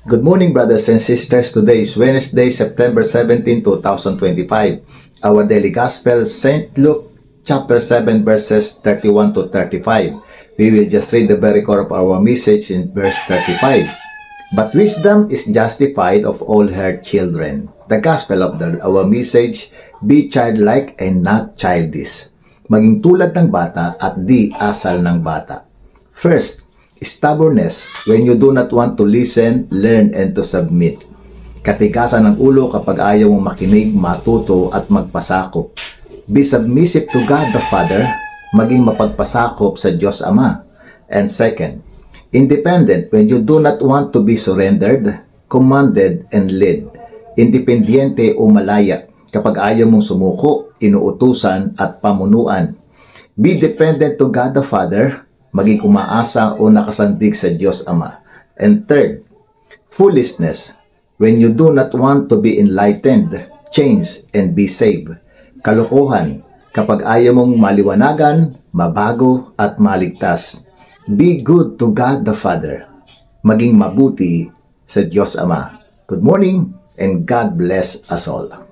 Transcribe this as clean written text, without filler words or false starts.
Good morning, brothers and sisters. Today is Wednesday, September 17, 2025. Our daily gospel, St. Luke chapter 7, verses 31 to 35. We will just read the very core of our message in verse 35. But wisdom is justified of all her children. The gospel of our message, be childlike and not childish. Maging tulad ng bata at di asal ng bata. First, stubbornness, when you do not want to listen, learn, and to submit. Katigasan ng ulo kapag ayaw mong makinig, matuto, at magpasakop. Be submissive to God the Father, maging mapagpasakop sa Diyos Ama. And second, independent, when you do not want to be surrendered, commanded, and led. Independiente o malaya, kapag ayaw mong sumuko, inuutusan, at pamunuan. Be dependent to God the Father, maging umaasa o nakasandig sa Diyos Ama. And third, foolishness, when you do not want to be enlightened, change, and be saved. Kalokohan, kapag ayaw mong maliwanagan, mabago, at maligtas. Be good to God the Father, maging mabuti sa Diyos Ama. Good morning, and God bless us all.